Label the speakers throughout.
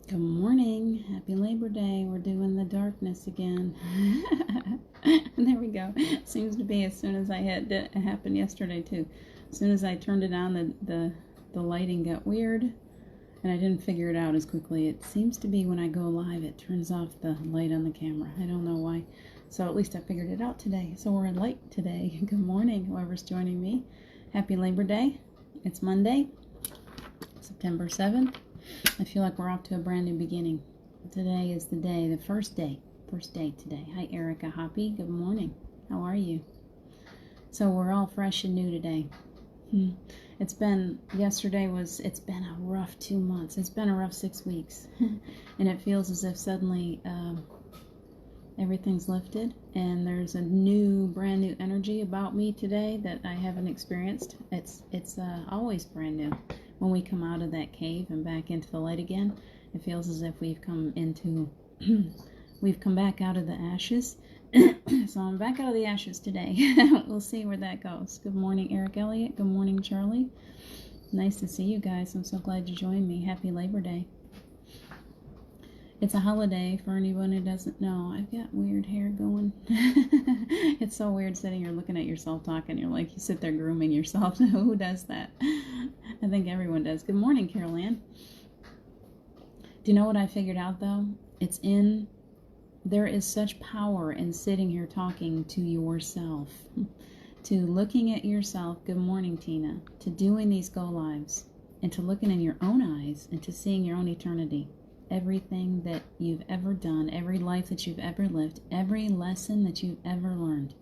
Speaker 1: Good morning. Happy Labor Day. We're doing the darkness again. There we go. Seems to be as soon as I hit it happened yesterday too. As soon as I turned it on, the lighting got weird, and I didn't figure it out as quickly. It seems to be when I go live, it turns off the light on the camera. I don't know why. So at least I figured it out today. So we're in light today. Good morning, whoever's joining me. Happy Labor Day. It's Monday, September 7th. I feel like we're off to a brand new beginning. Today is the day, the first day today. Hi, Erica Hoppy. Good morning. How are you? So we're all fresh and new today. It's been a rough 2 months. It's been a rough 6 weeks. And it feels as if suddenly everything's lifted and there's a brand new energy about me today that I haven't experienced. It's always brand new. When we come out of that cave and back into the light again, it feels as if we've come back out of the ashes. So I'm back out of the ashes today. We'll see where that goes. Good morning, Eric Elliott. Good morning, Charlie. Nice to see you guys. I'm so glad you joined me. Happy Labor Day. It's a holiday for anyone who doesn't know. I've got weird hair going. It's so weird sitting here looking at yourself talking. You're like, you sit there grooming yourself. Who does that? I think everyone does. Good morning, Carol Ann. Do you know what I figured out, though? There is such power in sitting here talking to yourself, to looking at yourself. Good morning, Tina. To doing these go lives, and to looking in your own eyes, and to seeing your own eternity. Everything that you've ever done, every life that you've ever lived, every lesson that you've ever learned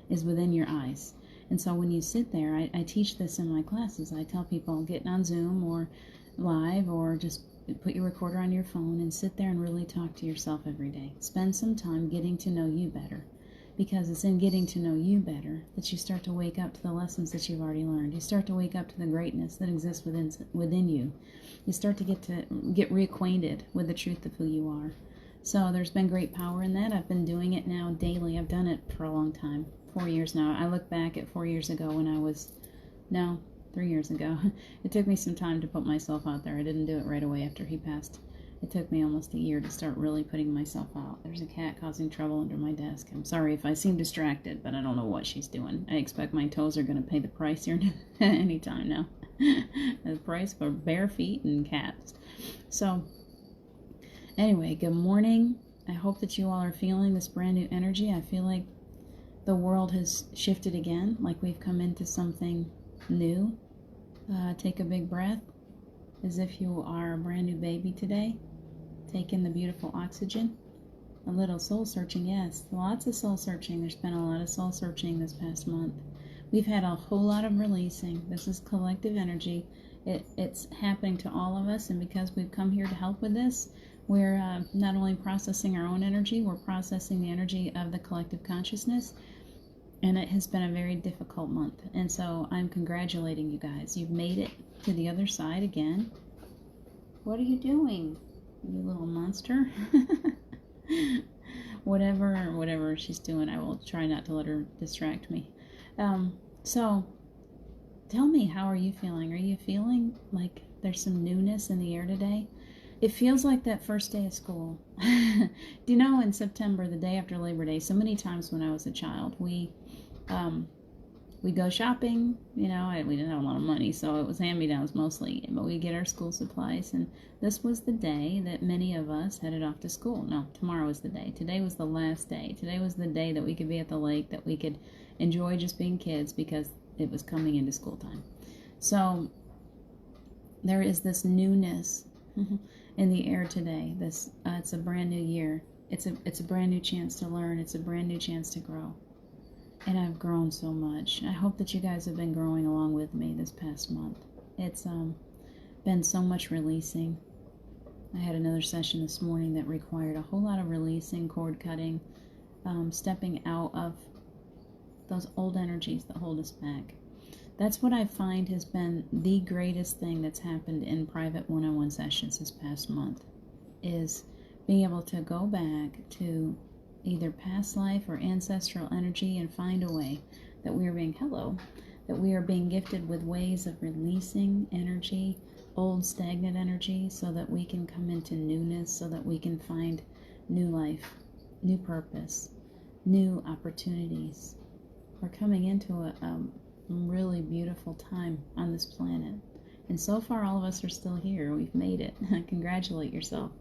Speaker 1: is within your eyes. And so when you sit there, I teach this in my classes. I tell people, getting on Zoom or live, or just put your recorder on your phone and sit there and really talk to yourself every day. Spend some time getting to know you better, because it's in getting to know you better that you start to wake up to the lessons that you've already learned. You start to wake up to the greatness that exists within you. You start to get reacquainted with the truth of who you are. So there's been great power in that. I've been doing it now daily. I've done it for a long time, 4 years now. I look back at 4 years ago when 3 years ago. It took me some time to put myself out there. I didn't do it right away after he passed. It took me almost a year to start really putting myself out. There's a cat causing trouble under my desk. I'm sorry if I seem distracted, but I don't know what she's doing. I expect my toes are going to pay the price here anytime now. The price for bare feet and cats. So, anyway, good morning. I hope that you all are feeling this brand new energy. I feel like the world has shifted again, like we've come into something new. Take a big breath, as if you are a brand new baby today. Take in the beautiful oxygen. A little soul searching, yes. Lots of soul searching. There's been a lot of soul searching this past month. We've had a whole lot of releasing. This is collective energy. It's happening to all of us, and because we've come here to help with this, we're not only processing our own energy, we're processing the energy of the collective consciousness. And it has been a very difficult month. And so I'm congratulating you guys. You've made it to the other side again. What are you doing, you little monster? Whatever she's doing, I will try not to let her distract me. So tell me, how are you feeling? Are you feeling like there's some newness in the air today? It feels like that first day of school. Do you know, in September, the day after Labor Day, so many times when I was a child, we go shopping. You know, we didn't have a lot of money, so it was hand-me-downs mostly, but we get our school supplies, and this was the day that many of us headed off to school. No, tomorrow was the day. Today was the last day. Today was the day that we could be at the lake, that we could enjoy just being kids, because it was coming into school time. So there is this newness in the air today. It's a brand new year. It's a brand new chance to learn. It's a brand new chance to grow. And I've grown so much. I hope that you guys have been growing along with me this past month. It's been so much releasing. I had another session this morning that required a whole lot of releasing, cord cutting, stepping out of those old energies that hold us back. That's what I find has been the greatest thing that's happened in private one-on-one sessions this past month, is being able to go back to either past life or ancestral energy and find a way that we are being gifted with ways of releasing energy, old stagnant energy so that we can come into newness, so that we can find new life, new purpose, new opportunities. We're coming into a really beautiful time on this planet. And so far, all of us are still here. We've made it. Congratulate yourself.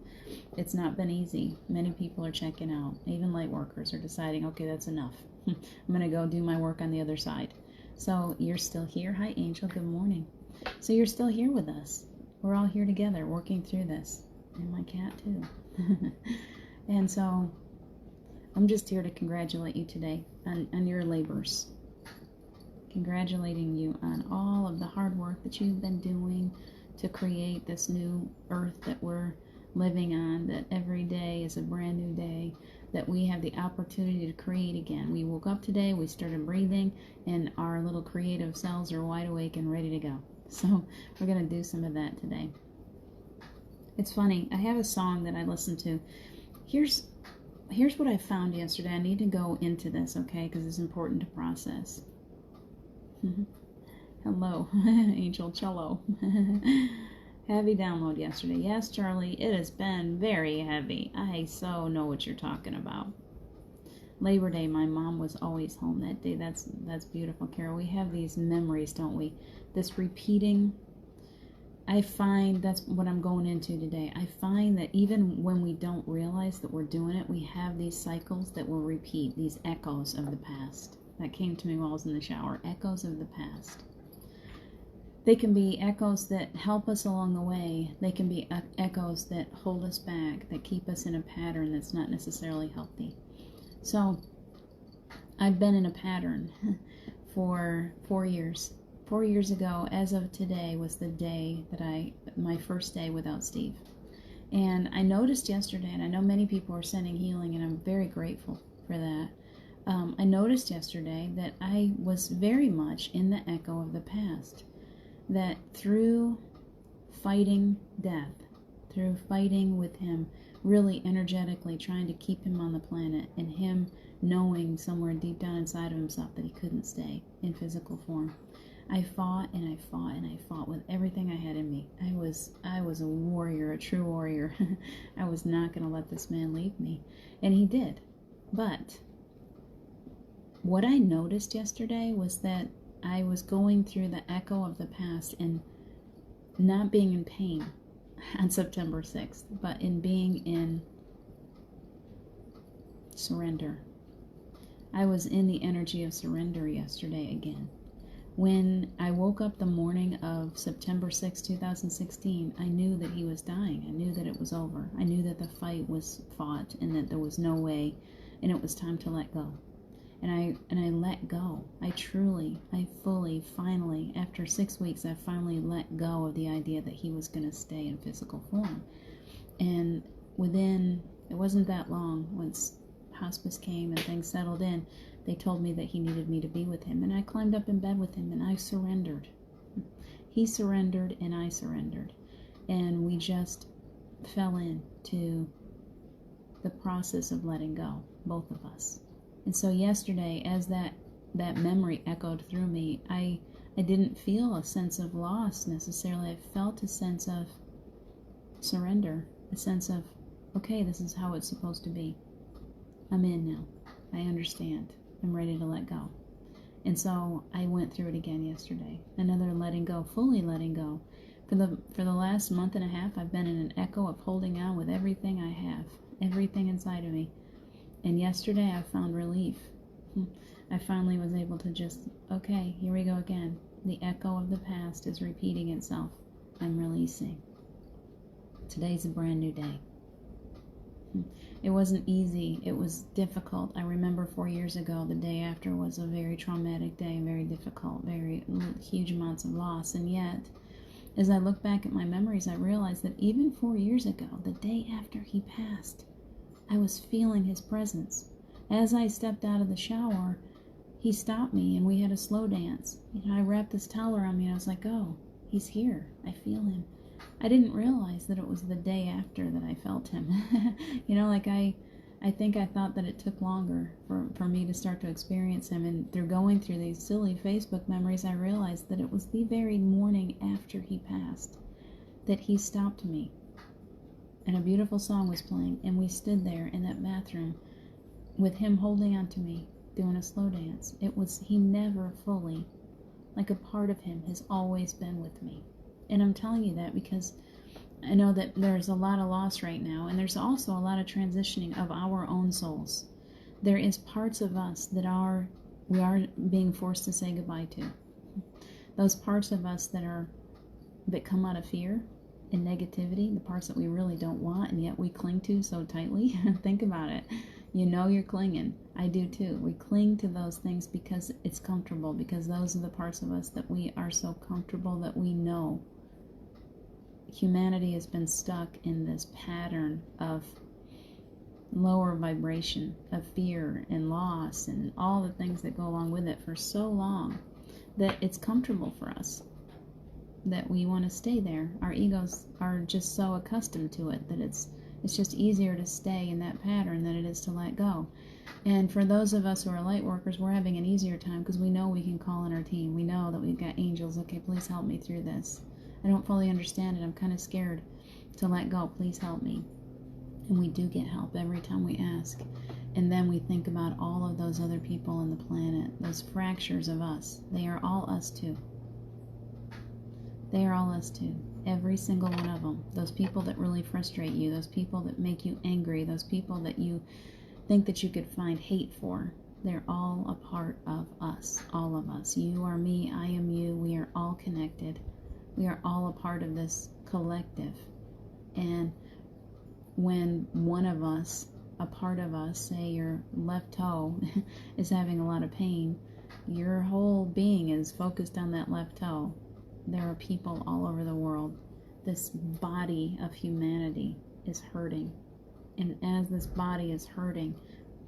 Speaker 1: It's not been easy. Many people are checking out. Even light workers are deciding, okay, that's enough. I'm going to go do my work on the other side. So you're still here. Hi, Angel. Good morning. So you're still here with us. We're all here together working through this. And my cat, too. And so I'm just here to congratulate you today on your labors. Congratulating you on all of the hard work that you've been doing to create this new earth that we're living on, that every day is a brand new day, that we have the opportunity to create again. We woke up today, we started breathing, and our little creative cells are wide awake and ready to go. So we're going to do some of that today. It's funny, I have a song that I listen to. Here's what I found yesterday. I need to go into this, okay, because it's important to process. Hello, Angel Cello. Heavy download yesterday. Yes, Charlie, it has been very heavy. I so know what you're talking about. Labor Day, my mom was always home that day. That's beautiful, Carol. We have these memories, don't we? This repeating. I find that's what I'm going into today. I find that even when we don't realize that we're doing it, we have these cycles that will repeat, these echoes of the past. That came to me while I was in the shower. Echoes of the past. They can be echoes that help us along the way. They can be echoes that hold us back, that keep us in a pattern that's not necessarily healthy. So, I've been in a pattern for 4 years. 4 years ago, as of today, was the day that my first day without Steve. And I noticed yesterday, and I know many people are sending healing, and I'm very grateful for that. I noticed yesterday that I was very much in the echo of the past. That through fighting death, through fighting with him, really energetically trying to keep him on the planet, and him knowing somewhere deep down inside of himself that he couldn't stay in physical form, I fought and I fought and I fought with everything I had in me. I was a warrior, a true warrior. I was not going to let this man leave me. And he did. But what I noticed yesterday was that I was going through the echo of the past and not being in pain on September 6th, but in being in surrender. I was in the energy of surrender yesterday again. When I woke up the morning of September 6, 2016, I knew that he was dying. I knew that it was over. I knew that the fight was fought and that there was no way, and it was time to let go. And I let go. I fully, finally, after 6 weeks, I finally let go of the idea that he was going to stay in physical form. And it wasn't that long, once hospice came and things settled in, they told me that he needed me to be with him. And I climbed up in bed with him and I surrendered. He surrendered and I surrendered. And we just fell into the process of letting go, both of us. And so yesterday, as that memory echoed through me, I didn't feel a sense of loss necessarily. I felt a sense of surrender, a sense of, okay, this is how it's supposed to be. I'm in now. I understand. I'm ready to let go. And so I went through it again yesterday. Another letting go, fully letting go. For the last month and a half, I've been in an echo of holding on with everything I have, everything inside of me. And yesterday I found relief. I finally was able to just, okay, here we go again. The echo of the past is repeating itself. I'm releasing. Today's a brand new day. It wasn't easy. It was difficult. I remember 4 years ago, the day after was a very traumatic day, very difficult, very huge amounts of loss. And yet, as I look back at my memories, I realized that even 4 years ago, the day after he passed, I was feeling his presence. As I stepped out of the shower, he stopped me and we had a slow dance. I wrapped this towel around me and I was like, oh, he's here. I feel him. I didn't realize that it was the day after that I felt him. I think I thought that it took longer for me to start to experience him. And through going through these silly Facebook memories, I realized that it was the very morning after he passed. that he stopped me. And a beautiful song was playing, and we stood there in that bathroom with him holding on to me, doing a slow dance. He never fully, like a part of him has always been with me. And I'm telling you that because I know that there's a lot of loss right now, and there's also a lot of transitioning of our own souls. There is parts of us that we are being forced to say goodbye to. Those parts of us that come out of fear and negativity, the parts that we really don't want and yet we cling to so tightly. Think about it. You know you're clinging. I do too. We cling to those things because it's comfortable, because those are the parts of us that we are so comfortable that we know. Humanity has been stuck in this pattern of lower vibration, of fear and loss and all the things that go along with it for so long that it's comfortable for us, that we want to stay there. Our egos are just so accustomed to it that it's just easier to stay in that pattern than it is to let go. And for those of us who are light workers, we're having an easier time because we know we can call in our team. We know that we've got angels. Okay, please help me through this. I don't fully understand it. I'm kind of scared to let go. Please help me. And we do get help every time we ask. And then we think about all of those other people on the planet, those fractures of us. They are all us too. They are all us too. Every single one of them. Those people that really frustrate you, those people that make you angry, those people that you think that you could find hate for. They're all a part of us, all of us. You are me, I am you. We are all connected. We are all a part of this collective. And when one of us, a part of us, say your left toe is having a lot of pain, your whole being is focused on that left toe. There are people all over the world. This body of humanity is hurting. And as this body is hurting,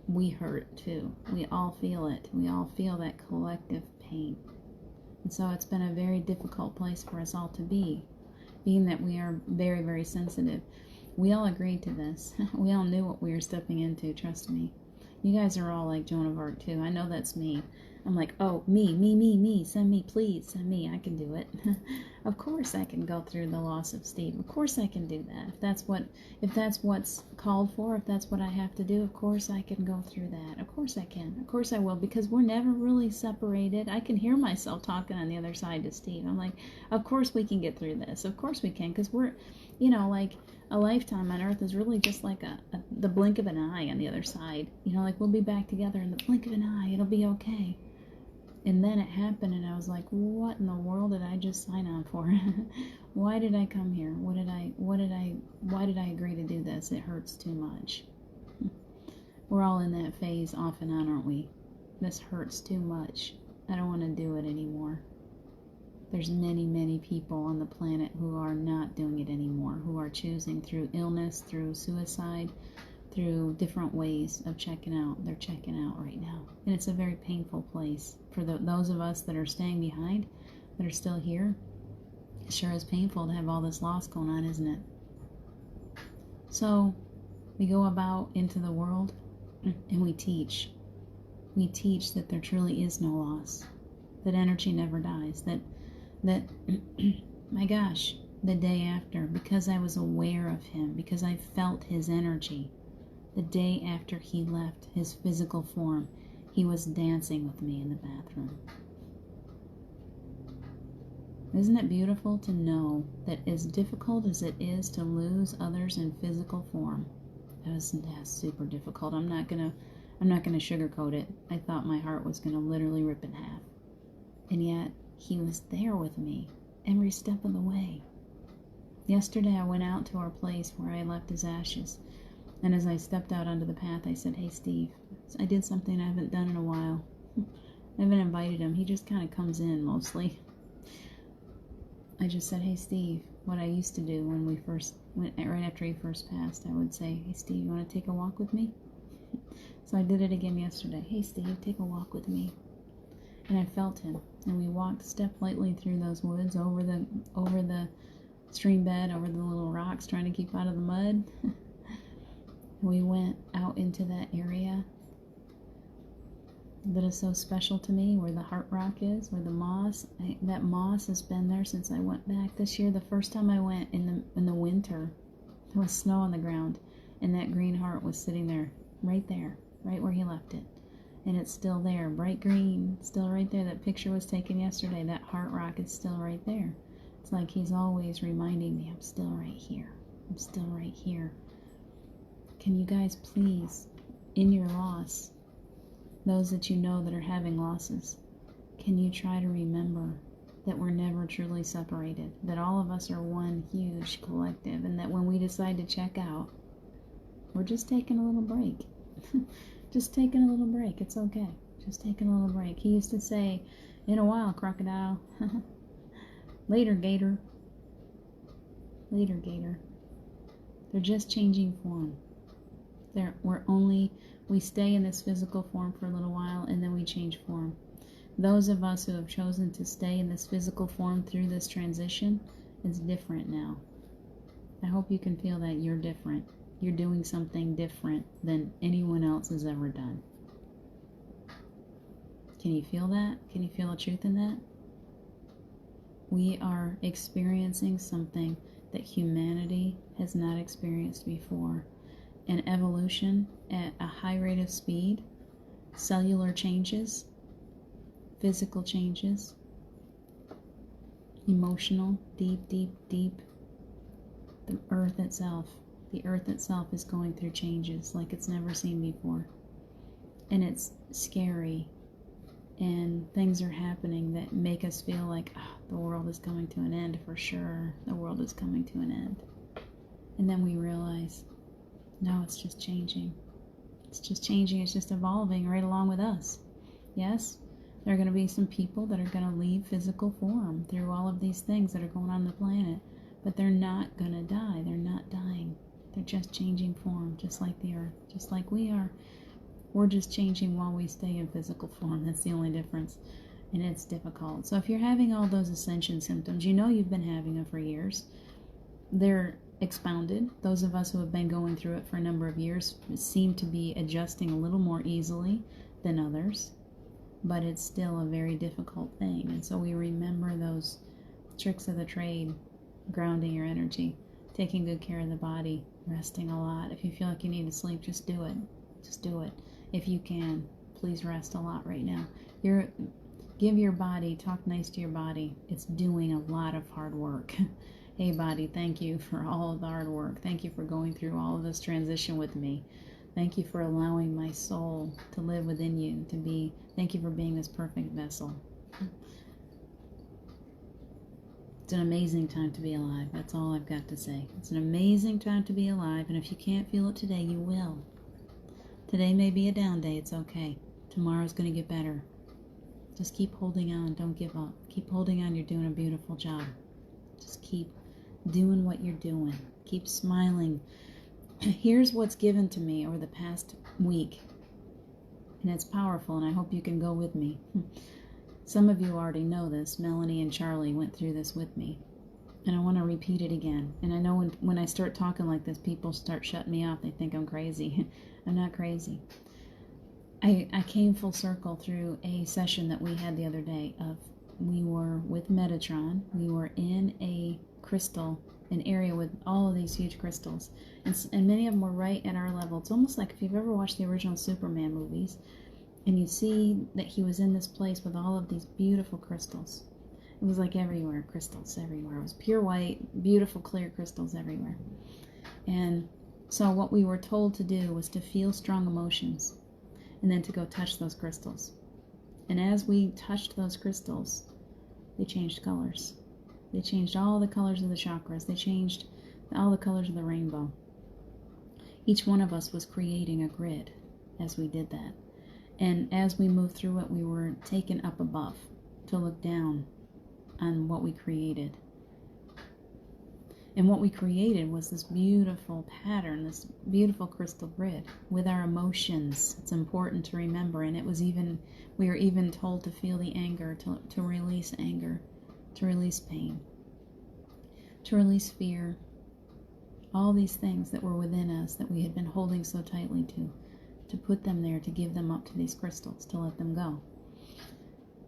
Speaker 1: we hurt too. We all feel it. We all feel that collective pain. And so it's been a very difficult place for us all to be, being that we are very, very sensitive. We all agreed to this. We all knew what we were stepping into, trust me. You guys are all like Joan of Arc too. I know that's me. I'm like, oh, me. Send me, please. Send me. I can do it. Of course I can go through the loss of Steve. Of course I can do that. If that's what's called for, if that's what I have to do, of course I can go through that. Of course I can. Of course I will, because we're never really separated. I can hear myself talking on the other side to Steve. I'm like, of course we can get through this. Of course we can, because we're, like a lifetime on Earth is really just like the blink of an eye on the other side. Like we'll be back together in the blink of an eye. It'll be okay. And then it happened, and I was like, what in the world did I just sign on for? Why did I come here? Why did I agree to do this? It hurts too much. We're all in that phase off and on, aren't we? This hurts too much. I don't want to do it anymore. There's many, many people on the planet who are not doing it anymore, who are choosing through illness, through suicide, through different ways of checking out. They're checking out right now. And it's a very painful place. For those of us that are staying behind, that are still here, it sure is painful to have all this loss going on, isn't it? So we go about into the world and we teach. We teach that there truly is no loss, that energy never dies, that my gosh, the day after, because I was aware of him, because I felt his energy, the day after he left his physical form, he was dancing with me in the bathroom. Isn't it beautiful to know that as difficult as it is to lose others in physical form, that's super difficult. I'm not gonna sugarcoat it. I thought my heart was gonna literally rip in half. And yet he was there with me every step of the way. Yesterday I went out to our place where I left his ashes. And as I stepped out onto the path, I said, hey, Steve, I did something I haven't done in a while. I haven't invited him. He just kind of comes in mostly. I just said, hey, Steve, what I used to do when we first went, right after he first passed, I would say, hey, Steve, you want to take a walk with me? So I did it again yesterday. Hey, Steve, take a walk with me. And I felt him. And we walked, stepped lightly through those woods, over the stream bed, over the little rocks, trying to keep out of the mud. We went out into that area. that is so special to me, where the heart rock is, where the moss, that moss has been there since I went back this year. The first time I went in the winter, there was snow on the ground, and that green heart was sitting there, right where he left it. And it's still there, bright green, still right there. That picture was taken yesterday. That heart rock is still right there. It's like he's always reminding me, I'm still right here. I'm still right here. Can you guys please, in your loss, those that you know that are having losses, can you try to remember that we're never truly separated, that all of us are one huge collective, and that when we decide to check out, we're just taking a little break. Just taking a little break. It's okay. Just taking a little break. He used to say, in a while, crocodile. Later, gator. Later, gator. They're just changing form. We stay in this physical form for a little while, and then we change form. Those of us who have chosen to stay in this physical form through this transition, it's different now. I hope you can feel that you're different. You're doing something different than anyone else has ever done. Can you feel that? Can you feel the truth in that? We are experiencing something that humanity has not experienced before. An evolution at a high rate of speed, cellular changes, physical changes, emotional, deep. The earth itself is going through changes like it's never seen before. And it's scary. And things are happening that make us feel like, the world is coming to an end for sure. The world is coming to an end. And then we realize, no, it's just changing. It's just changing. It's just evolving right along with us. Yes, there are going to be some people that are going to leave physical form through all of these things that are going on the planet. But they're not going to die. They're not dying. They're just changing form, just like the earth, just like we are. We're just changing while we stay in physical form. That's the only difference. And it's difficult. So if you're having all those ascension symptoms, you know you've been having them for years. They're expounded. Those of us who have been going through it for a number of years seem to be adjusting a little more easily than others. But it's still a very difficult thing. And so we remember those tricks of the trade, grounding your energy, taking good care of the body, resting a lot. If you feel like you need to sleep, just do it. Just do it. If you can, please rest a lot right now. Give your body, talk nice to your body. It's doing a lot of hard work. Hey body, thank you for all of the hard work. Thank you for going through all of this transition with me. Thank you for allowing my soul to live within you, thank you for being this perfect vessel. It's an amazing time to be alive. That's all I've got to say. It's an amazing time to be alive, and if you can't feel it today, you will. Today may be a down day. It's okay. Tomorrow's going to get better. Just keep holding on. Don't give up. Keep holding on. You're doing a beautiful job. Just keep doing what you're doing. Keep smiling. Here's what's given to me over the past week, and it's powerful, and I hope you can go with me. Some of you already know this. Melanie and Charlie went through this with me, and I want to repeat it again. And I know when I start talking like this, people start shutting me off. They think I'm crazy. I'm not crazy. I came full circle through a session that we had the other day we were with Metatron. We were in a crystal, an area with all of these huge crystals, and many of them were right at our level. It's almost like if you've ever watched the original Superman movies, and you see that he was in this place with all of these beautiful crystals. It was like everywhere, crystals everywhere. It was pure white, beautiful, clear crystals everywhere. And so what we were told to do was to feel strong emotions, and then to go touch those crystals. And as we touched those crystals, they changed colors. They changed all the colors of the chakras. They changed all the colors of the rainbow. Each one of us was creating a grid as we did that. And as we moved through it, we were taken up above to look down on what we created. And what we created was this beautiful pattern, this beautiful crystal grid with our emotions. It's important to remember. And we were even told to feel the anger, to release anger, to release pain, to release fear. All these things that were within us that we had been holding so tightly to put them there, to give them up to these crystals, to let them go.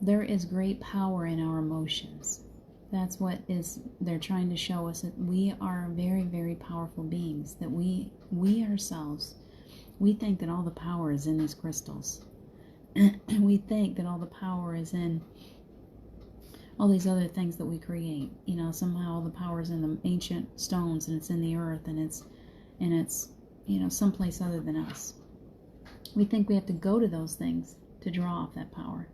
Speaker 1: There is great power in our emotions. That's what they're trying to show us, that we are very, very powerful beings, that we ourselves, we think that all the power is in these crystals. We think that all the power is in all these other things that we create. You know, somehow all the power is in the ancient stones, and it's in the earth, and it's you know, someplace other than us. We think we have to go to those things to draw off that power.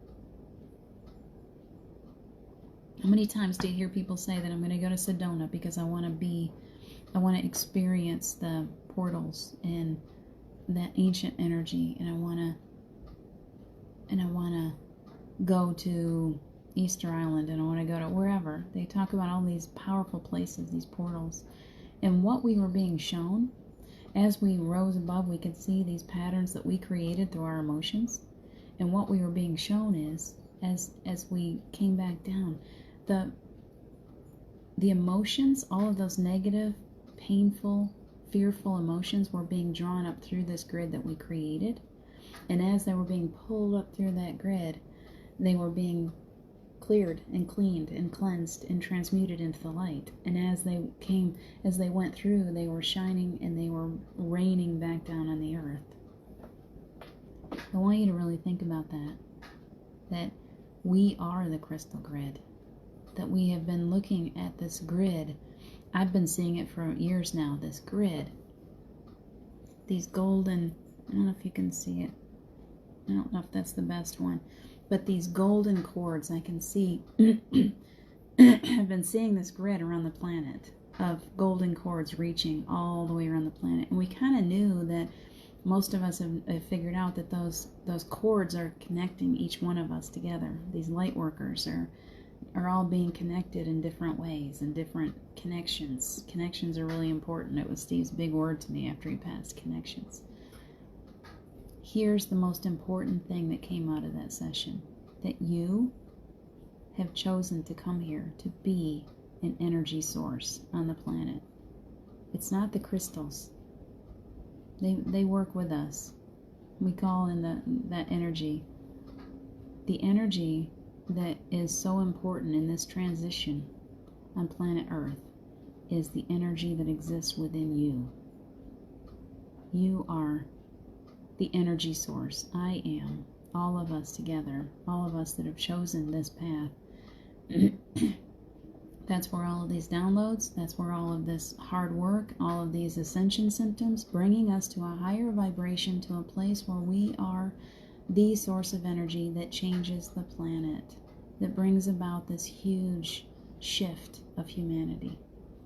Speaker 1: How many times do you hear people say that I'm going to go to Sedona because I want to experience the portals and that ancient energy, and I want to go to Easter Island, and I want to go to wherever. They talk about all these powerful places, these portals. And what we were being shown, as we rose above, we could see these patterns that we created through our emotions. And what we were being shown is, as we came back down, the emotions, all of those negative, painful, fearful emotions were being drawn up through this grid that we created. And as they were being pulled up through that grid, they were being cleared and cleaned and cleansed and transmuted into the light. And as they went through, they were shining and they were raining back down on the earth. I want you to really think about that we are the crystal grid, that we have been looking at this grid. I've been seeing it for years now, this grid. These golden, I don't know if you can see it. I don't know if that's the best one. But these golden cords, I can see, I've been seeing this grid around the planet of golden cords reaching all the way around the planet. And we kind of knew that most of us have figured out that those cords are connecting each one of us together. These light workers are all being connected in different ways and different connections. Connections are really important. It was Steve's big word to me after he passed, connections. Here's the most important thing that came out of that session, that you have chosen to come here to be an energy source on the planet. It's not the crystals. They work with us. We call in that energy. The energy that is so important in this transition on planet Earth is the energy that exists within you. You are the energy source. I am. All of us together. All of us that have chosen this path. That's where all of these downloads, that's where all of this hard work, all of these ascension symptoms, bringing us to a higher vibration, to a place where we are the source of energy that changes the planet, that brings about this huge shift of humanity.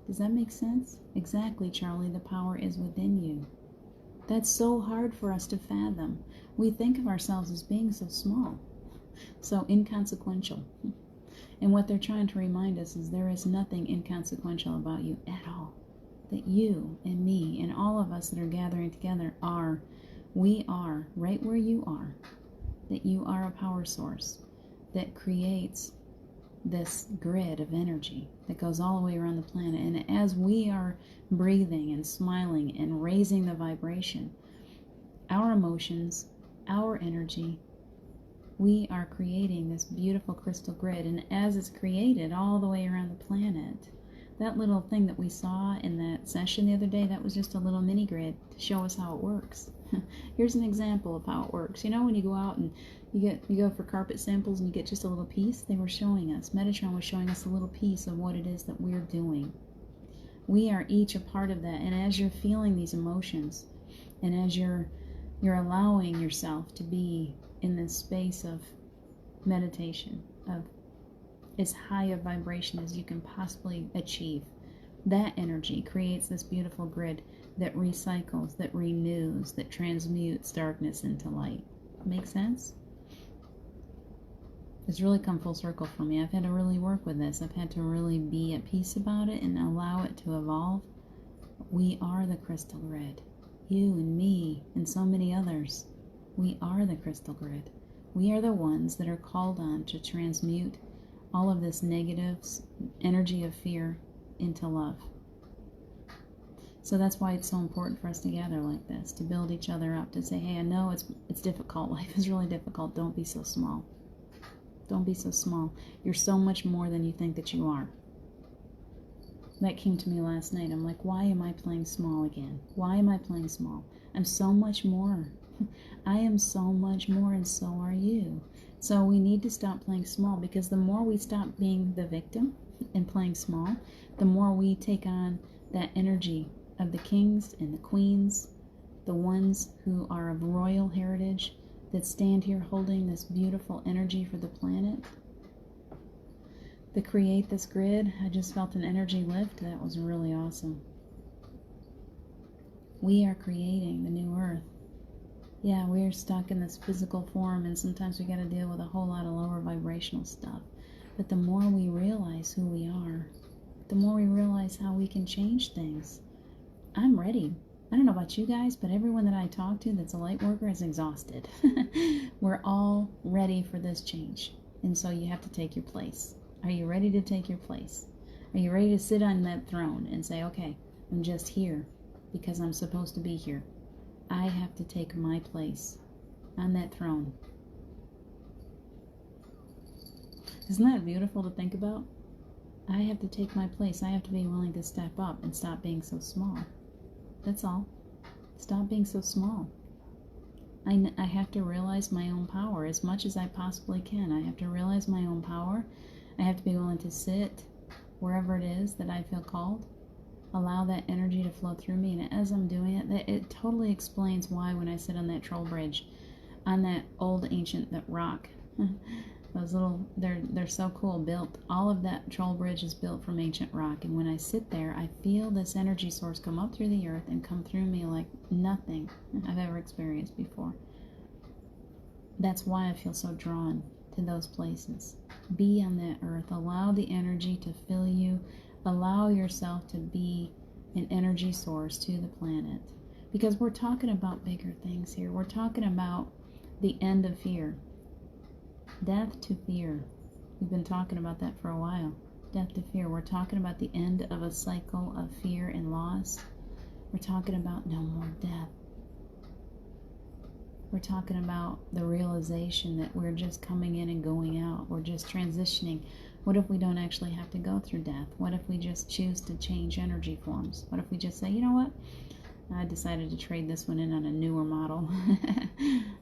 Speaker 1: Does that make sense? Exactly, Charlie. The power is within you. That's so hard for us to fathom. We think of ourselves as being so small, so inconsequential. And what they're trying to remind us is there is nothing inconsequential about you at all. That you and me and all of us that are gathering together we are right where you are. That you are a power source that creates this grid of energy that goes all the way around the planet. And as we are breathing and smiling and raising the vibration, our emotions, our energy, we are creating this beautiful crystal grid. And as it's created all the way around the planet, that little thing that we saw in that session the other day, that was just a little mini grid to show us how it works. Here's an example of how it works. You know, when you go out and you go for carpet samples and you get just a little piece, they were showing us, Metatron was showing us a little piece of what it is that we're doing. We are each a part of that. And as you're feeling these emotions, and as you're allowing yourself to be in this space of meditation, of as high a vibration as you can possibly achieve, that energy creates this beautiful grid that recycles, that renews, that transmutes darkness into light. Make sense? It's really come full circle for me. I've had to really work with this. I've had to really be at peace about it and allow it to evolve. We are the crystal grid. You and me and so many others. We are the crystal grid. We are the ones that are called on to transmute all of this negative energy of fear into love. So that's why it's so important for us to gather like this, to build each other up, to say, hey, I know it's difficult. Life is really difficult. Don't be so small. Don't be so small. You're so much more than you think that you are. That came to me last night. I'm like, why am I playing small again? Why am I playing small? I'm so much more. I am so much more, and so are you. So we need to stop playing small, because the more we stop being the victim and playing small, the more we take on that energy of the kings and the queens, the ones who are of royal heritage, that stand here holding this beautiful energy for the planet. To create this grid, I just felt an energy lift. That was really awesome. We are creating the new earth. Yeah, we're stuck in this physical form, and sometimes we got to deal with a whole lot of lower vibrational stuff. But the more we realize who we are, the more we realize how we can change things. I'm ready. I don't know about you guys, but everyone that I talk to that's a light worker is exhausted. We're all ready for this change. And so you have to take your place. Are you ready to take your place? Are you ready to sit on that throne and say, okay, I'm just here because I'm supposed to be here. I have to take my place on that throne. Isn't that beautiful to think about? I have to take my place. I have to be willing to step up and stop being so small. That's all. Stop being so small. I have to realize my own power as much as I possibly can. I have to realize my own power. I have to be willing to sit wherever it is that I feel called. Allow that energy to flow through me. And as I'm doing it, it totally explains why when I sit on that troll bridge, on that old ancient that rock, those little, they're so cool, built. All of that troll bridge is built from ancient rock. And when I sit there, I feel this energy source come up through the earth and come through me like nothing I've ever experienced before. That's why I feel so drawn to those places. Be on that earth. Allow the energy to fill you. Allow yourself to be an energy source to the planet. Because we're talking about bigger things here. We're talking about the end of fear. Death to fear. We've been talking about that for a while. Death to fear. We're talking about the end of a cycle of fear and loss. We're talking about no more death. We're talking about the realization that we're just coming in and going out. We're just transitioning. What if we don't actually have to go through death? What if we just choose to change energy forms? What if we just say, you know what? I decided to trade this one in on a newer model.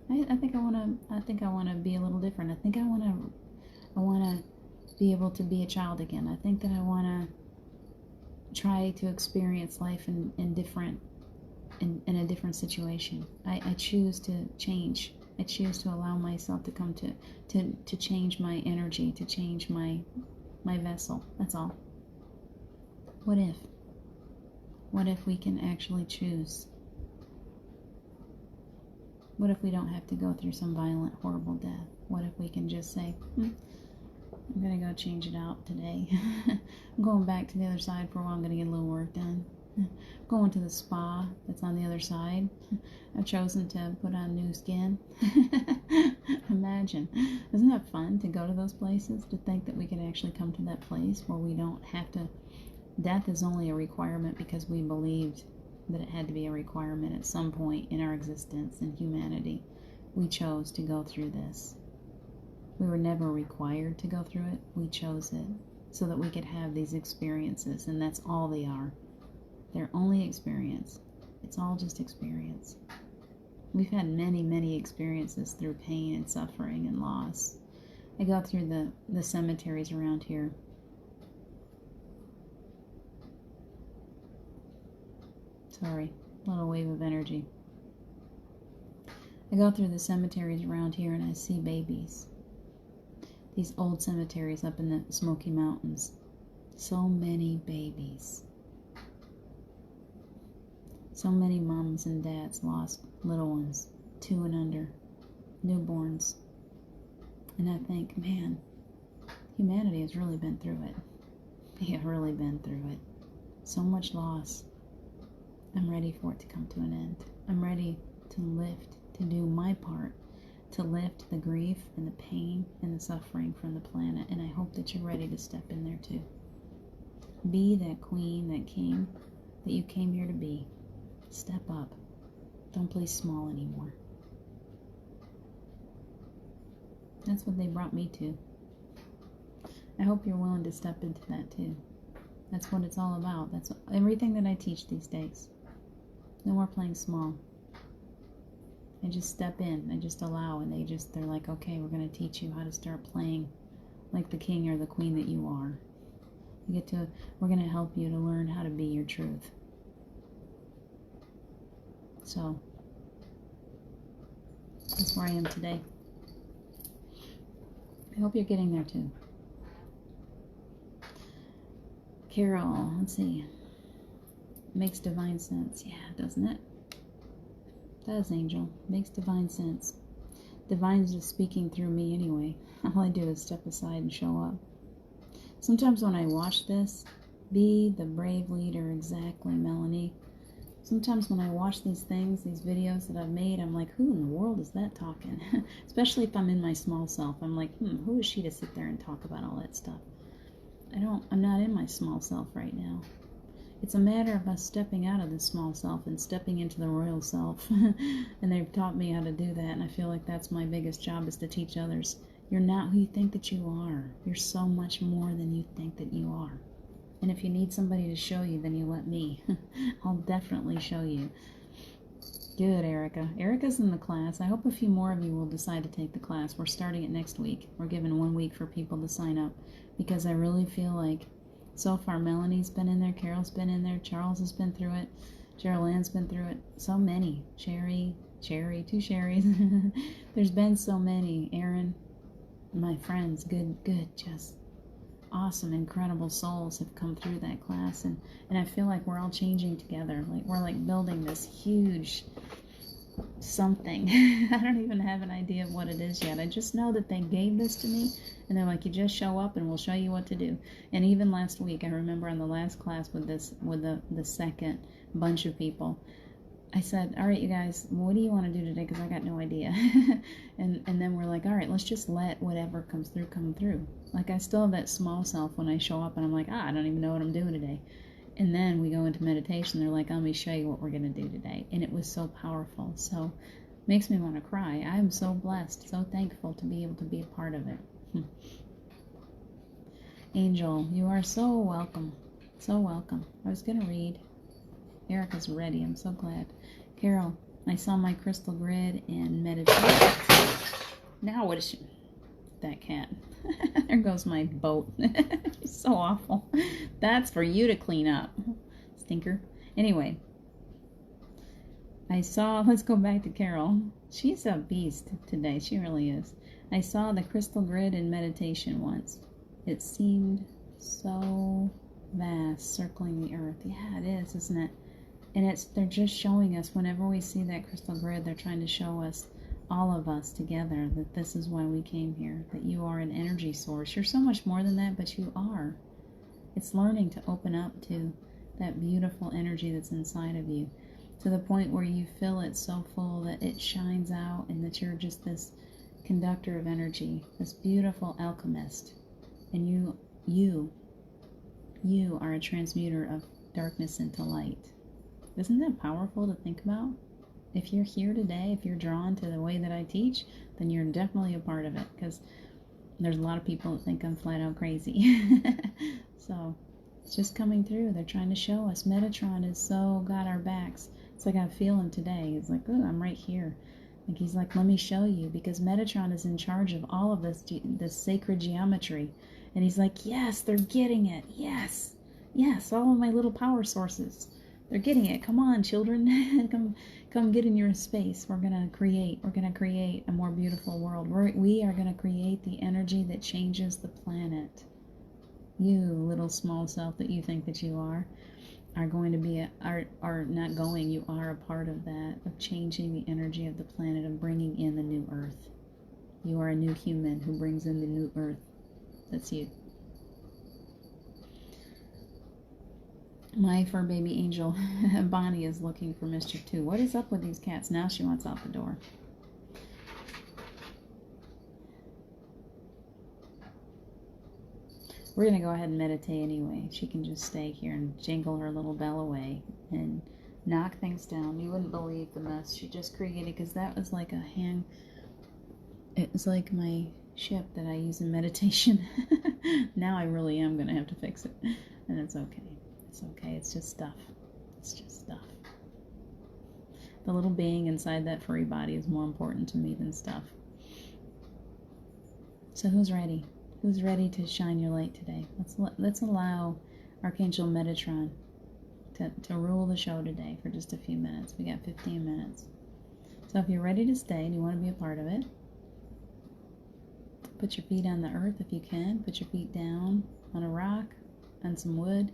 Speaker 1: I think I want to be a little different. I think I want to be able to be a child again. I think that I want to try to experience life in a different situation. I choose to change. I choose to allow myself to come to change my energy, to change my vessel. That's all. What if? What if we can actually choose? What if we don't have to go through some violent, horrible death? What if we can just say, I'm going to go change it out today. I'm going back to the other side for a while. I'm going to get a little work done. I'm going to the spa that's on the other side. I've chosen to put on new skin. Imagine. Isn't that fun to go to those places? To think that we could actually come to that place where we don't have to. Death is only a requirement because we believed that it had to be a requirement at some point in our existence in humanity. We chose to go through this. We were never required to go through it. We chose it so that we could have these experiences, and that's all they are. They're only experience. It's all just experience. We've had many, many experiences through pain and suffering and loss. I go through the cemeteries around here. Sorry, little wave of energy. I go through the cemeteries around here and I see babies. These old cemeteries up in the Smoky Mountains. So many babies. So many moms and dads lost little ones, 2 and under, newborns. And I think, man, humanity has really been through it. We have really been through it. So much loss. I'm ready for it to come to an end. I'm ready to lift, to do my part, to lift the grief and the pain and the suffering from the planet. And I hope that you're ready to step in there too. Be that queen, that king, that you came here to be. Step up. Don't play small anymore. That's what they brought me to. I hope you're willing to step into that too. That's what it's all about. That's everything that I teach these days. No more playing small. I just step in. I just allow, and they're like, okay, we're going to teach you how to start playing like the king or the queen that you are. We're going to help you to learn how to be your truth. So, that's where I am today. I hope you're getting there too. Carol, let's see. Makes divine sense. Yeah, doesn't it? Does, Angel. Makes divine sense. Divine's just speaking through me anyway. All I do is step aside and show up. Sometimes when I watch this, be the brave leader, exactly, Melanie. Sometimes when I watch these things, these videos that I've made, I'm like, who in the world is that talking? Especially if I'm in my small self. I'm like, who is she to sit there and talk about all that stuff? I'm not in my small self right now. It's a matter of us stepping out of the small self and stepping into the royal self. And they've taught me how to do that, and I feel like that's my biggest job, is to teach others. You're not who you think that you are. You're so much more than you think that you are. And if you need somebody to show you, then you let me. I'll definitely show you. Good, Erica. Erica's in the class. I hope a few more of you will decide to take the class. We're starting it next week. We're giving 1 week for people to sign up, because I really feel like so far Melanie's been in there, Carol's been in there, Charles has been through it, Gerald Ann's been through it. So many. Cherry, two Sherrys. There's been so many. Aaron, my friends, good, just awesome, incredible souls have come through that class, and I feel like we're all changing together. Like we're like building this huge something. I don't even have an idea of what it is yet. I just know that they gave this to me, and they're like, you just show up and we'll show you what to do. And even last week, I remember in the last class with the second bunch of people, I said, all right, you guys, what do you want to do today? Because I got no idea. and then we're like, all right, let's just let whatever comes through come through. Like I still have that small self when I show up and I'm like, I don't even know what I'm doing today. And then we go into meditation. They're like, let me show you what we're going to do today. And it was so powerful. So makes me want to cry. I am so blessed, so thankful to be able to be a part of it. Angel, you are so welcome. So welcome. I was going to read. Erica's ready. I'm so glad. Carol, I saw my crystal grid and meditation. Now what is she? That cat. There goes my boat. She's so awful. That's for you to clean up. Stinker. Anyway. Let's go back to Carol. She's a beast today. She really is. I saw the crystal grid in meditation once. It seemed so vast, circling the earth. Yeah, it is, isn't it? And they're just showing us, whenever we see that crystal grid, they're trying to show us, all of us together, that this is why we came here, that you are an energy source. You're so much more than that, but you are. It's learning to open up to that beautiful energy that's inside of you, to the point where you feel it so full that it shines out, and that you're just this conductor of energy, this beautiful alchemist. And you are a transmuter of darkness into light. Isn't that powerful to think about? If you're here today, if you're drawn to the way that I teach, then you're definitely a part of it, because there's a lot of people that think I'm flat out crazy. So it's just coming through. They're trying to show us. Metatron has so got our backs. It's like I feel him today. He's like, oh, I'm right here. Like he's like, let me show you, because Metatron is in charge of all of this sacred geometry. And he's like, yes, they're getting it. Yes, all of my little power sources. They're getting it. Come on, children. Come get in your space. We're going to create a more beautiful world. We are going to create the energy that changes the planet. You, little small self that you think that you are going to be, you are a part of that, of changing the energy of the planet, of bringing in the new earth. You are a new human who brings in the new earth. That's you. My fur baby angel, Bonnie, is looking for mischief too. What is up with these cats? Now she wants out the door. We're going to go ahead and meditate anyway. She can just stay here and jingle her little bell away and knock things down. You wouldn't believe the mess she just created, because that was like a hand. It was like my ship that I use in meditation. Now I really am going to have to fix it. And it's okay. It's okay. It's just stuff. It's just stuff. The little being inside that furry body is more important to me than stuff. So who's ready? Who's ready to shine your light today? Let's allow Archangel Metatron to rule the show today for just a few minutes. We got 15 minutes. So if you're ready to stay and you want to be a part of it, put your feet on the earth if you can. Put your feet down on a rock, on some wood.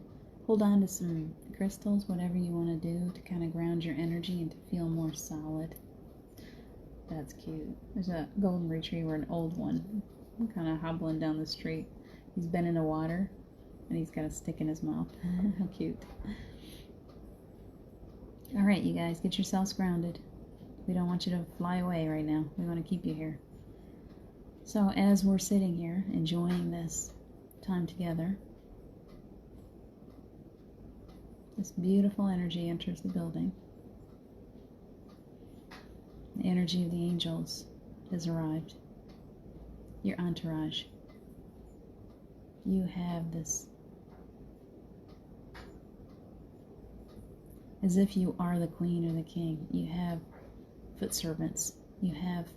Speaker 1: Hold on to some crystals, whatever you want to do to kind of ground your energy and to feel more solid. That's cute. There's a golden retriever, an old one. I'm kind of hobbling down the street. He's been in the water and he's got a stick in his mouth. How cute. All right, you guys, get yourselves grounded. We don't want you to fly away right now. We want to keep you here. So as we're sitting here enjoying this time together, this beautiful energy enters the building. The energy of the angels has arrived. Your entourage. You have this, as if you are the queen or the king. You have foot servants. You have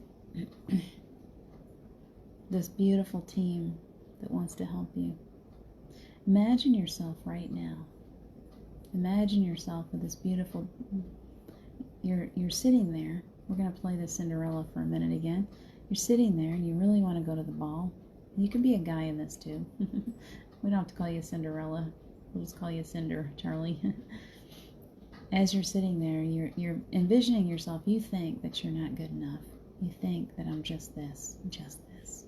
Speaker 1: this beautiful team that wants to help you. Imagine yourself right now. Imagine yourself with this beautiful, you're sitting there. We're going to play the Cinderella for a minute again. You're sitting there and you really want to go to the ball. You could be a guy in this too. We don't have to call you Cinderella. We'll just call you Cinder, Charlie. As you're sitting there, you're envisioning yourself. You think that you're not good enough. You think that I'm just this, just this.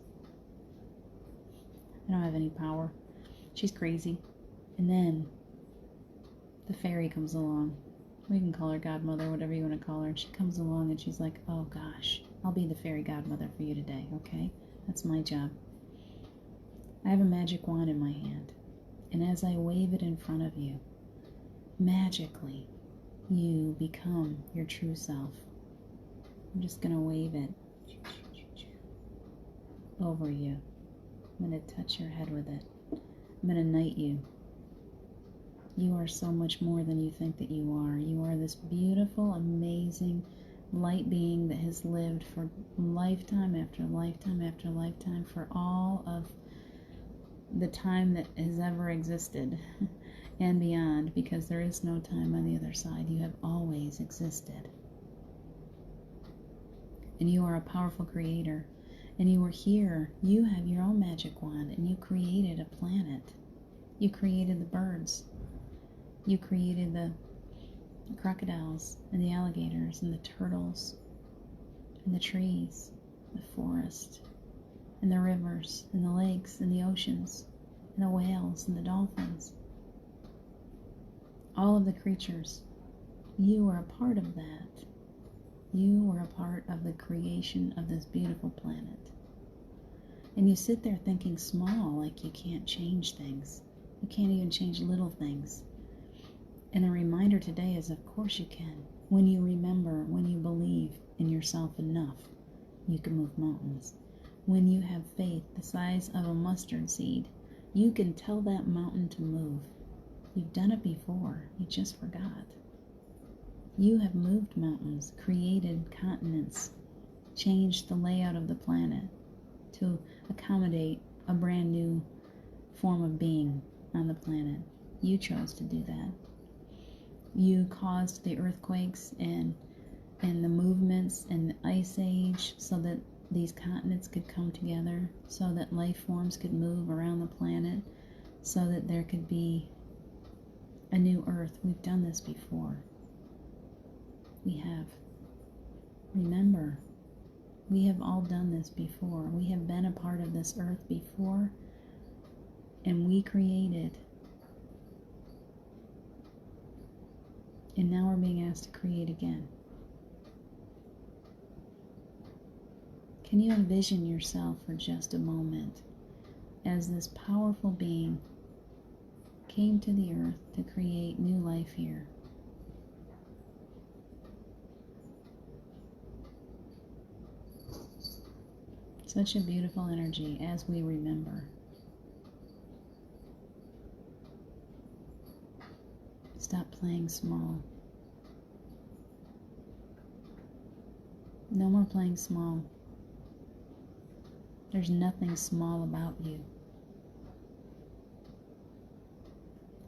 Speaker 1: I don't have any power. She's crazy. And then the fairy comes along. We can call her godmother, whatever you want to call her. And she comes along and she's like, oh gosh, I'll be the fairy godmother for you today, okay? That's my job. I have a magic wand in my hand. And as I wave it in front of you, magically, you become your true self. I'm just going to wave it over you. I'm going to touch your head with it. I'm going to knight you. You are so much more than you think that you are. You are this beautiful, amazing light being that has lived for lifetime after lifetime after lifetime, for all of the time that has ever existed and beyond, because there is no time on the other side. You have always existed. And you are a powerful creator. And you were here. You have your own magic wand, and you created a planet. You created the birds. You created the crocodiles and the alligators and the turtles and the trees, the forest and the rivers and the lakes and the oceans and the whales and the dolphins. All of the creatures. You were a part of that. You were a part of the creation of this beautiful planet. And you sit there thinking small, like you can't change things. You can't even change little things. And the reminder today is, of course you can. When you remember, when you believe in yourself enough, you can move mountains. When you have faith the size of a mustard seed, you can tell that mountain to move. You've done it before. You just forgot. You have moved mountains, created continents, changed the layout of the planet to accommodate a brand new form of being on the planet. You chose to do that. You caused the earthquakes and the movements and the ice age so that these continents could come together, so that life forms could move around the planet, so that there could be a new earth. We've done this before. We have. Remember, we have all done this before. We have been a part of this earth before, and we created. And now we're being asked to create again. Can you envision yourself for just a moment as this powerful being came to the earth to create new life here. Such a beautiful energy as we remember. Stop playing small. No more playing small. There's nothing small about you.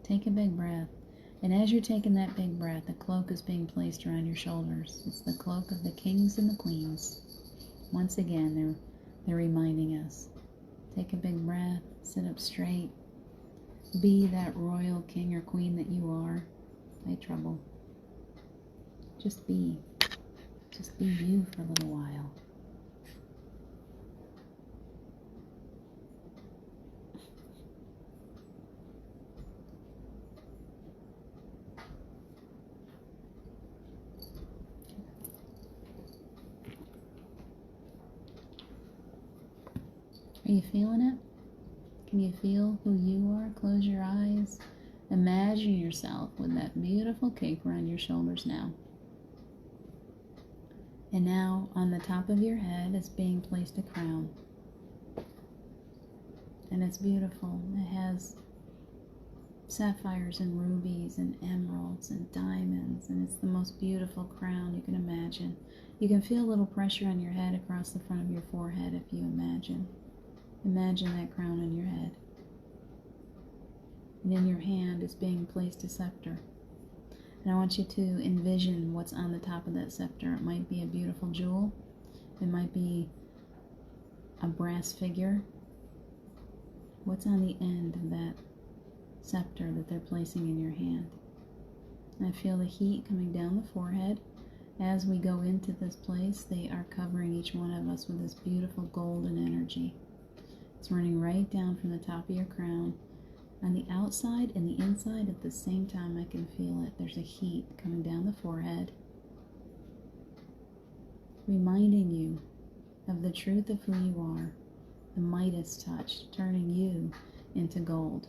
Speaker 1: Take a big breath. And as you're taking that big breath, a cloak is being placed around your shoulders. It's the cloak of the kings and the queens. Once again, they're reminding us. Take a big breath, sit up straight. Be that royal king or queen that you are. No trouble. Just be. Just be you for a little while. Are you feeling it? Can you feel who you are? Close your eyes. Imagine yourself with that beautiful cape around your shoulders now. And now on the top of your head is being placed a crown. And it's beautiful. It has sapphires and rubies and emeralds and diamonds. And it's the most beautiful crown you can imagine. You can feel a little pressure on your head across the front of your forehead if you imagine. Imagine that crown on your head. And in your hand is being placed a scepter. And I want you to envision what's on the top of that scepter. It might be a beautiful jewel. It might be a brass figure. What's on the end of that scepter that they're placing in your hand? And I feel the heat coming down the forehead. As we go into this place, they are covering each one of us with this beautiful golden energy. It's running right down from the top of your crown. On the outside and the inside at the same time, I can feel it. There's a heat coming down the forehead, reminding you of the truth of who you are, the Midas touch, turning you into gold.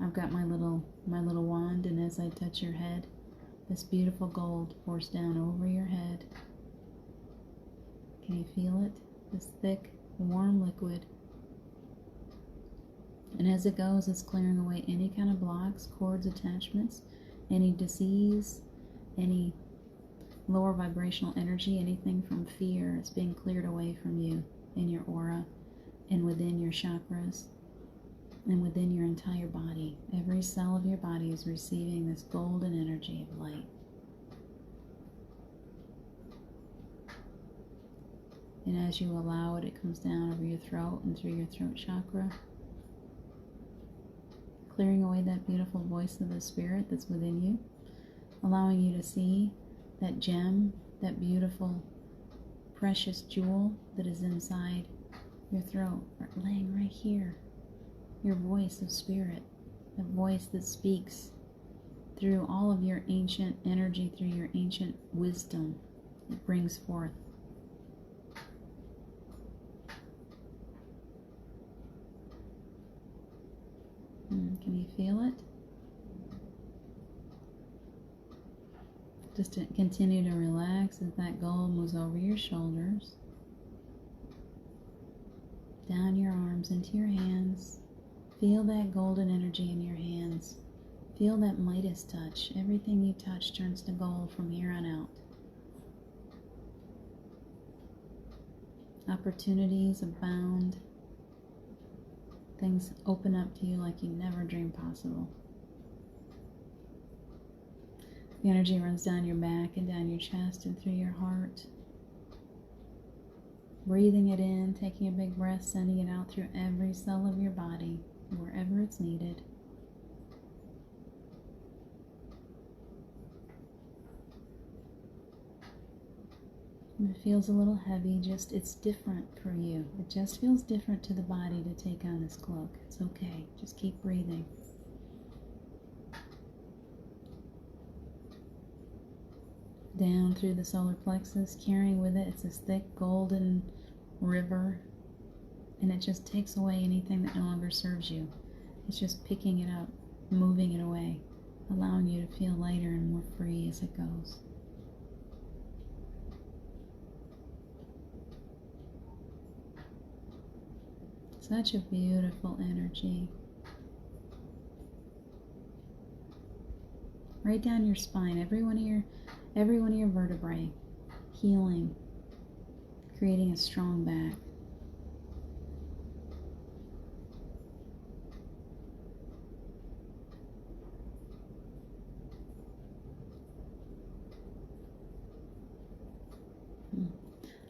Speaker 1: I've got my little wand, and as I touch your head, this beautiful gold pours down over your head. Can you feel it? This thick, warm liquid. And as it goes, it's clearing away any kind of blocks, cords, attachments, any disease, any lower vibrational energy, anything from fear is being cleared away from you in your aura and within your chakras and within your entire body. Every cell of your body is receiving this golden energy of light. And as you allow it, it comes down over your throat and through your throat chakra, clearing away that beautiful voice of the spirit that's within you, allowing you to see that gem, that beautiful, precious jewel that is inside your throat, laying right here. Your voice of spirit, the voice that speaks through all of your ancient energy, through your ancient wisdom, it brings forth. Can you feel it? Just to continue to relax as that gold moves over your shoulders, down your arms, into your hands. Feel that golden energy in your hands. Feel that Midas touch. Everything you touch turns to gold from here on out. Opportunities abound. Things open up to you like you never dreamed possible. The energy runs down your back and down your chest and through your heart. Breathing it in, taking a big breath, sending it out through every cell of your body, wherever it's needed. And it feels a little heavy, it's different for you. It just feels different to the body to take on this cloak. It's okay, just keep breathing. Down through the solar plexus, carrying with it, it's this thick golden river and it just takes away anything that no longer serves you. It's just picking it up, moving it away, allowing you to feel lighter and more free as it goes. Such a beautiful energy. Right down your spine, every one of your vertebrae, healing, creating a strong back.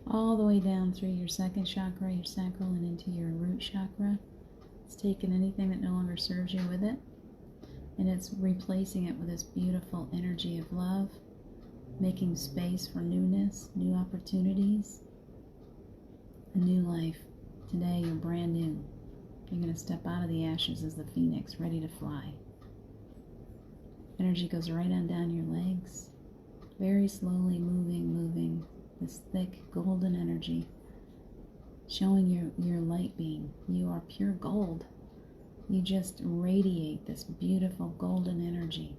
Speaker 1: All the way down through your second chakra, your sacral, and into your root chakra. It's taken anything that no longer serves you with it, and it's replacing it with this beautiful energy of love, making space for newness, new opportunities, a new life. Today you're brand new. You're going to step out of the ashes as the phoenix, ready to fly. Energy goes right on down your legs, very slowly moving. This thick golden energy, showing your light being. You are pure gold. You just radiate this beautiful golden energy.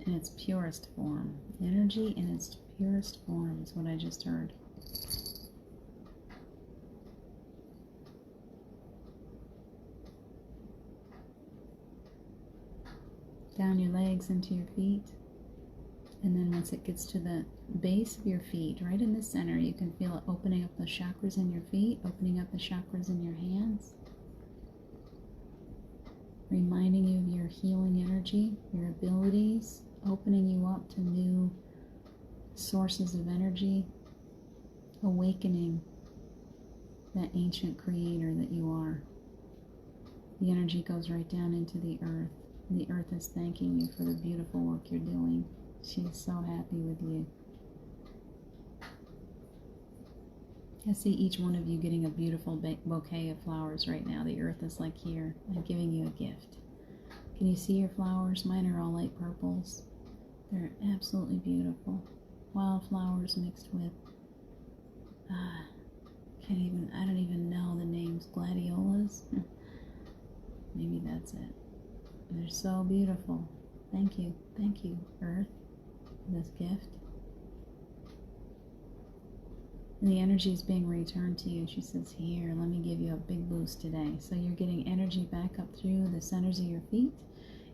Speaker 1: In its purest form. Energy in its purest form is what I just heard. Down your legs into your feet, and then once it gets to the base of your feet, right in the center, you can feel it opening up the chakras in your feet, opening up the chakras in your hands, reminding you of your healing energy, your abilities, opening you up to new sources of energy, awakening that ancient creator that you are. The energy goes right down into the earth. The earth is thanking you for the beautiful work you're doing. She is so happy with you. I see each one of you getting a beautiful bouquet of flowers right now. The earth is like, here, I'm giving you a gift. Can you see your flowers? Mine are all light purples. They're absolutely beautiful. Wildflowers mixed with, I don't even know the names. Gladiolas? Maybe that's it. They're so beautiful. Thank you, Earth, for this gift. And the energy is being returned to you. She says, here, let me give you a big boost today. So you're getting energy back up through the centers of your feet.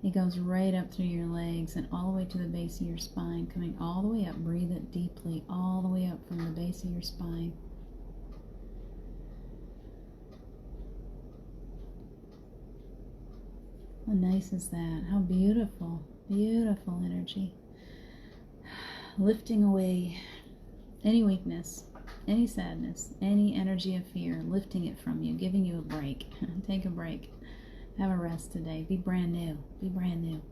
Speaker 1: It goes right up through your legs and all the way to the base of your spine, coming all the way up. Breathe it deeply, all the way up from the base of your spine. How nice is that? How beautiful, beautiful energy. Lifting away any weakness, any sadness, any energy of fear, lifting it from you, giving you a break. Take a break. Have a rest today. Be brand new. Be brand new.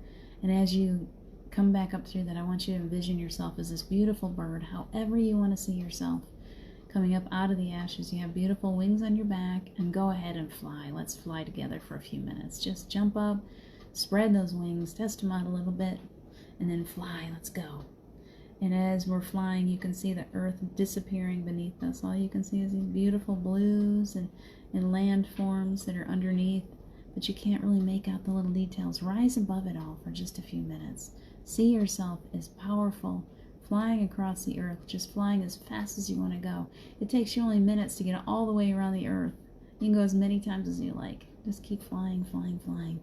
Speaker 1: And as you come back up through that, I want you to envision yourself as this beautiful bird, however you want to see yourself. Coming up out of the ashes, you have beautiful wings on your back, and go ahead and fly. Let's fly together for a few minutes. Just jump up, spread those wings, test them out a little bit, and then fly. Let's go. And as we're flying, you can see the earth disappearing beneath us. All you can see is these beautiful blues and landforms that are underneath, but you can't really make out the little details. Rise above it all for just a few minutes. See yourself as powerful, flying across the earth, just flying as fast as you want to go. It takes you only minutes to get all the way around the earth. You can go as many times as you like. Just keep flying, flying, flying.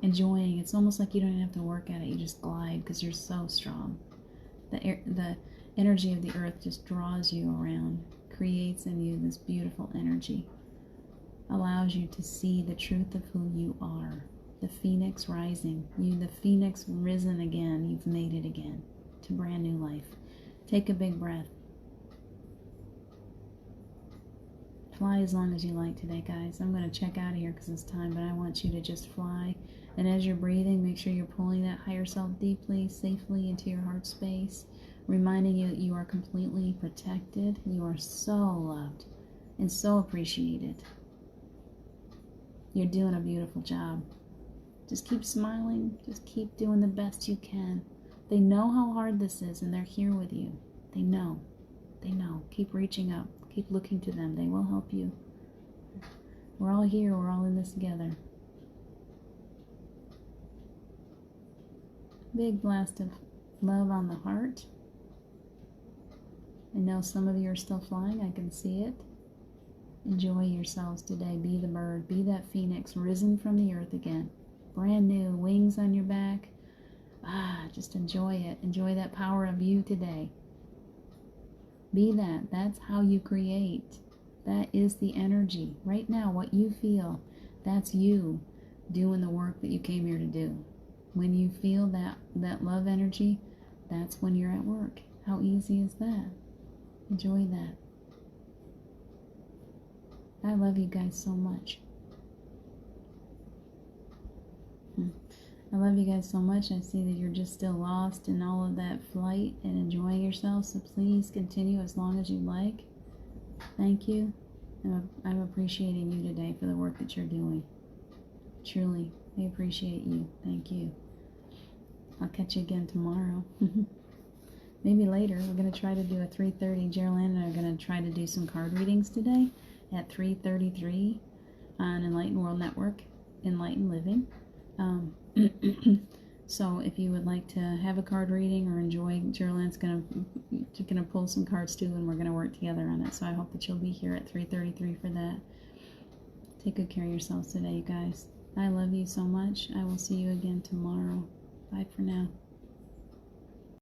Speaker 1: Enjoying. It's almost like you don't even have to work at it. You just glide because you're so strong. The energy of the earth just draws you around, creates in you this beautiful energy, allows you to see the truth of who you are. The phoenix rising. You, the phoenix risen again. You've made it again to brand new life. Take a big breath. Fly as long as you like today, guys. I'm going to check out of here because it's time, but I want you to just fly. And as you're breathing, make sure you're pulling that higher self deeply, safely into your heart space, reminding you that you are completely protected. You are so loved and so appreciated. You're doing a beautiful job. Just keep smiling. Just keep doing the best you can. They know how hard this is, and they're here with you. They know. They know. Keep reaching up. Keep looking to them. They will help you. We're all here. We're all in this together. Big blast of love on the heart. I know some of you are still flying. I can see it. Enjoy yourselves today. Be the bird. Be that phoenix risen from the earth again. Brand new. Wings on your back. Just enjoy it. Enjoy that power of you today. Be that. That's how you create. That is the energy. Right now, what you feel, that's you doing the work that you came here to do. When you feel that love energy, that's when you're at work. How easy is that? Enjoy that. I love you guys so much. I love you guys so much. I see that you're just still lost in all of that flight and enjoying yourself. So please continue as long as you like. Thank you. I'm appreciating you today for the work that you're doing. Truly, I appreciate you. Thank you. I'll catch you again tomorrow. Maybe later. We're going to try to do a 3:30. Geraldine and I are going to try to do some card readings today at 3:33 on Enlightened World Network, Enlightened Living. So if you would like to have a card reading or enjoy, Geraldine's gonna pull some cards too, and we're gonna work together on it. So I hope that you'll be here at 3:33 for that. Take good care of yourselves today, you guys. I love you so much. I will see you again tomorrow. Bye for now.